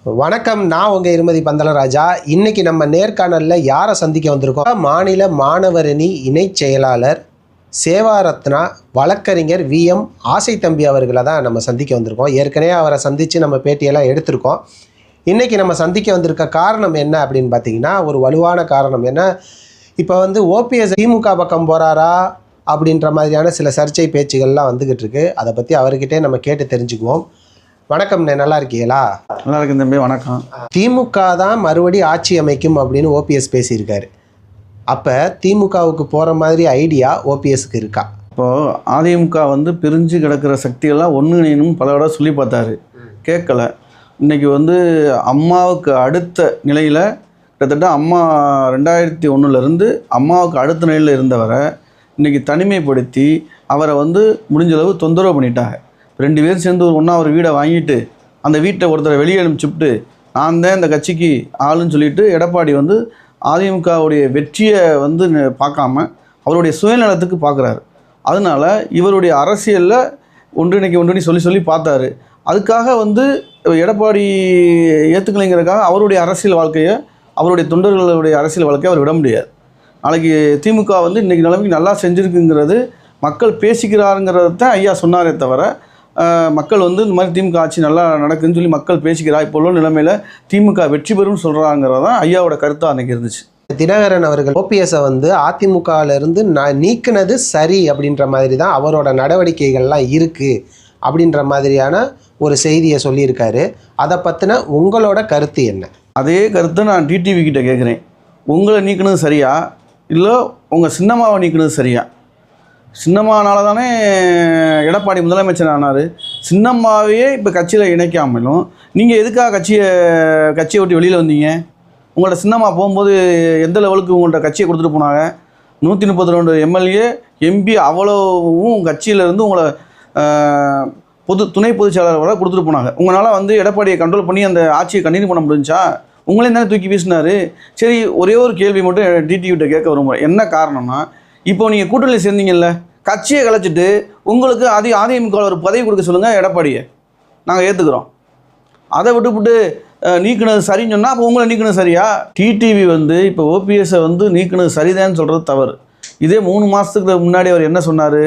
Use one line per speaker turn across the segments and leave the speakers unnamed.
வணக்கம், நான் உங்கள் இருமதி பந்தலராஜா. இன்னைக்கு நம்ம நேர்காணலில் யாரை சந்திக்க வந்திருக்கோம்? மாநில மாணவரணி இணைச் செயலாளர் சேவாரத்னா வழக்கறிஞர் VM ஆசை தம்பி அவர்களை தான் நம்ம சந்திக்க வந்திருக்கோம். ஏற்கனவே அவரை சந்தித்து நம்ம பேட்டியெல்லாம் எடுத்திருக்கோம். இன்றைக்கி நம்ம சந்திக்க வந்திருக்க காரணம் என்ன அப்படின்னு பார்த்தீங்கன்னா, ஒரு வலுவான காரணம். ஏன்னா இப்போ OPS திமுக பக்கம் போகிறாரா அப்படின்ற மாதிரியான சில சர்ச்சை பேச்சுகள்லாம் வந்துக்கிட்டு இருக்கு. அதை பற்றி அவர்கிட்டே நம்ம கேட்டு தெரிஞ்சுக்குவோம். வணக்கம்ண்ணே, நல்லா இருக்கீங்களா?
நல்லா இருக்கு தம்பி, வணக்கம்.
திமுக தான் மறுபடி ஆட்சி அமைக்கும் அப்படின்னு OPS பேசியிருக்காரு. அப்போ திமுகவுக்கு போகிற மாதிரி ஐடியா OPSக்கு இருக்கா?
இப்போது அதிமுக பிரிஞ்சு கிடக்கிற சக்தியெல்லாம் ஒன்றுணையணும் பல விட சொல்லி பார்த்தாரு, கேட்கல. இன்றைக்கி அம்மாவுக்கு அடுத்த நிலையில் கிட்டத்தட்ட அம்மா 2001 அம்மாவுக்கு அடுத்த நிலையில் இருந்தவரை இன்றைக்கி தனிமைப்படுத்தி அவரை முடிஞ்சளவு தொந்தரவு பண்ணிட்டாங்க. 2 பேர் சேர்ந்து ஒரு வீடை வாங்கிட்டு அந்த வீட்டை ஒருத்தரை வெளியே அனுப்பிச்சுட்டு நான் தான் இந்த கட்சிக்கு ஆளுன்னு சொல்லிட்டு எடப்பாடி அதிமுகவுடைய வெற்றியை பார்க்காம அவருடைய சுயநலத்துக்கு பார்க்குறாரு. அதனால் இவருடைய அரசியலில் ஒன்றிணைக்க சொல்லி பார்த்தாரு. அதுக்காக எடப்பாடி ஏற்றுக்கலைங்கிறதுக்காக அவருடைய அரசியல் வாழ்க்கையை, அவருடைய தொண்டர்களுடைய அரசியல் வாழ்க்கையை அவர் விட முடியாது. நாளைக்கு திமுக இன்றைக்கி நிலைமைக்கு நல்லா செஞ்சுருக்குங்கிறது மக்கள் பேசிக்கிறாருங்கிறத தான் ஐயா சொன்னாரே தவிர, மக்கள் இந்த மாதிரி திமுக ஆட்சி நல்லா நடக்குதுன்னு சொல்லி மக்கள் பேசிக்கிறா. இப்போ உள்ள நிலைமையில் திமுக வெற்றி பெறும்னு சொல்கிறாங்கிறது தான் ஐயாவோட கருத்தாக அன்றைக்கி இருந்துச்சு.
தினகரன் அவர்கள் OPSஐ அதிமுகவிலிருந்து நீக்கினது சரி அப்படின்ற மாதிரி தான் அவரோட நடவடிக்கைகள்லாம் இருக்குது அப்படின்ற மாதிரியான ஒரு செய்தியை சொல்லியிருக்காரு. அதை பற்றின உங்களோட கருத்து என்ன?
அதே கருத்தை நான் டிடிவி கிட்ட கேட்குறேன். உங்களை நீக்கினது சரியா, இல்லை உங்கள் சின்னம்மாவை நீக்கினது சரியா? சின்னம்மானால தானே எடப்பாடி முதலமைச்சர் ஆனார். சின்னம்மாவையே இப்போ கட்சியில் இணைக்காமலும் நீங்கள் எதுக்காக கட்சியை விட்டு வெளியில் வந்தீங்க? உங்களோட சின்னம்மா போகும்போது எந்த லெவலுக்கு உங்கள்கிட்ட கட்சியை கொடுத்துட்டு போனாங்க? 132 MLA MP அவ்வளோவும் கட்சியிலேருந்து உங்களை துணை பொதுச்செயலாளர் வர கொடுத்துட்டு போனாங்க. உங்களால் எடப்பாடியை கண்ட்ரோல் பண்ணி அந்த ஆட்சியை கண்டினியூ பண்ண முடிஞ்சா? உங்களையும் தானே தூக்கி வீசினார். சரி, ஒரே ஒரு கேள்வி மட்டும் டிடிவிட்ட கேட்க விரும்புகிறேன். என்ன காரணம்னா, இப்போ நீங்கள் கூட்டணியில் சேர்ந்தீங்கல்ல, கட்சியை கலைச்சிட்டு உங்களுக்கு அதிமுகவில் ஒரு பதவி கொடுக்க சொல்லுங்கள் எடப்பாடியை, நாங்கள் ஏற்றுக்கிறோம். அதை விட்டுவிட்டு நீக்கினது சரின்னு சொன்னால் அப்போ உங்களை நீக்கினது சரியா? டிடிவி இப்போ OPSஐ நீக்கினது சரிதான்னு சொல்கிறது தவறு. இதே 3 மாதத்துக்கு முன்னாடி அவர் என்ன சொன்னார்?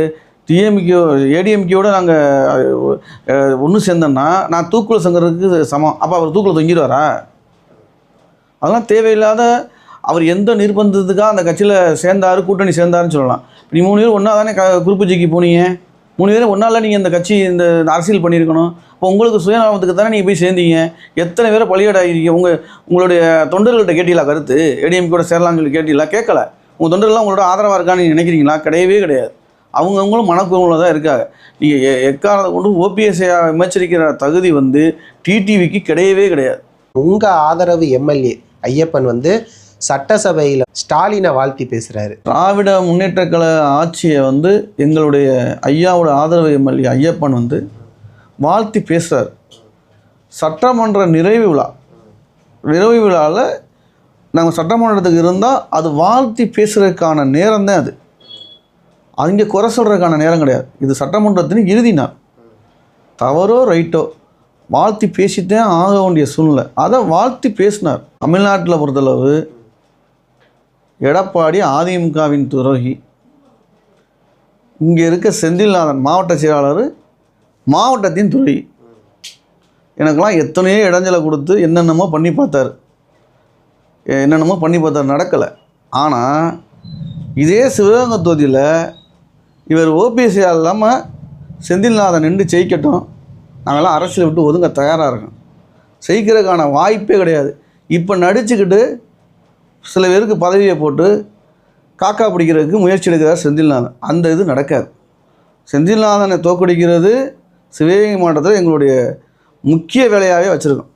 ADMKோடு நாங்கள் ஒன்று சேர்ந்தோன்னா நான் தூக்குல சங்கிறதுக்கு சமம். அப்போ அவர் தூக்கில் தொங்கிடுவாரா? அதெல்லாம் தேவையில்லாத. அவர் எந்த நிர்பந்தத்துக்காக அந்த கட்சியில் சேர்ந்தார், கூட்டணி சேர்ந்தாருன்னு சொல்லலாம். நீ 3 பேர் ஒன்றா தானே குறுப்புஜிக்கு போனீங்க. 3 பேரும் ஒன்றால் நீங்கள் இந்த கட்சி இந்த அரசியல் பண்ணியிருக்கணும். இப்போ உங்களுக்கு சுயநலத்துக்கு தானே நீங்கள் போய் சேர்ந்தீங்க. எத்தனை பேரை பலியாடாகிறீங்க? உங்களுடைய தொண்டர்கள்ட்ட கேட்டீங்களா கருத்து? ADMKோட சேரலாம்னு சொல்லி கேட்டீங்களா? கேட்கல. உங்கள் தொண்டர்கள்லாம் உங்களோட ஆதரவாக இருக்கான்னு நீங்கள் நினைக்கிறீங்களா? கிடையவே கிடையாது. அவங்கவுங்களும் மனக்குழுவில் தான் இருக்காங்க. நீங்கள் எக்காரணத்தை கொண்டு OPSஐ விமர்சிக்கிற தகுதி டிடிவிக்கு கிடையவே கிடையாது.
உங்கள் ஆதரவு MLA ஐயப்பன் சட்டசபையில் ஸ்டாலினை வாழ்த்தி பேசுகிறாரு.
திராவிட முன்னேற்ற கழக ஆட்சியை எங்களுடைய ஐயாவோட ஆதரவு MLA ஐயப்பன் வாழ்த்தி பேசுகிறார். சட்டமன்ற நிறைவு விழாவில் நாங்கள் சட்டமன்றத்துக்கு இருந்தால் அது வாழ்த்தி பேசுகிறதுக்கான நேரம் தான் அது. அங்கே குறை சொல்கிறதுக்கான நேரம் கிடையாது. இது சட்டமன்றத்தின் இறுதி நாள். தவறோ ரைட்டோ வாழ்த்தி பேசிட்டே ஆக வேண்டிய சூழ்நிலை. அதை வாழ்த்தி பேசினார். தமிழ்நாட்டில் பொறுத்தளவு எடப்பாடி அதிமுகவின் துரோகி. இங்கே இருக்க செந்தில்நாதன் மாவட்ட செயலாளர் மாவட்டத்தின் துரோகி. எனக்கெல்லாம் எத்தனையோ இடைஞ்சலை கொடுத்து என்னென்னமோ பண்ணி பார்த்தார். நடக்கலை. ஆனால் இதே சிவகங்கை தொகுதியில் இவர் OPS இல்லாமல் செந்தில்நாதன் நின்று ஜெயிக்கட்டும், நாங்கள்லாம் அரசியலை விட்டு ஒதுங்க தயாராக இருக்கோம். ஜெயிக்கிறதுக்கான வாய்ப்பே கிடையாது. இப்போ நடிச்சுக்கிட்டு சில பேருக்கு பதவியை போட்டு காக்கா பிடிக்கிறதுக்கு முயற்சி எடுக்கிறார் செந்தில்நாதன். அந்த இது நடக்காது. செந்தில்நாதனை தோற்கடிக்கிறது சிவகங்கை மாவட்டத்தில் எங்களுடைய முக்கிய வேலையாகவே வச்சுருக்கோம்.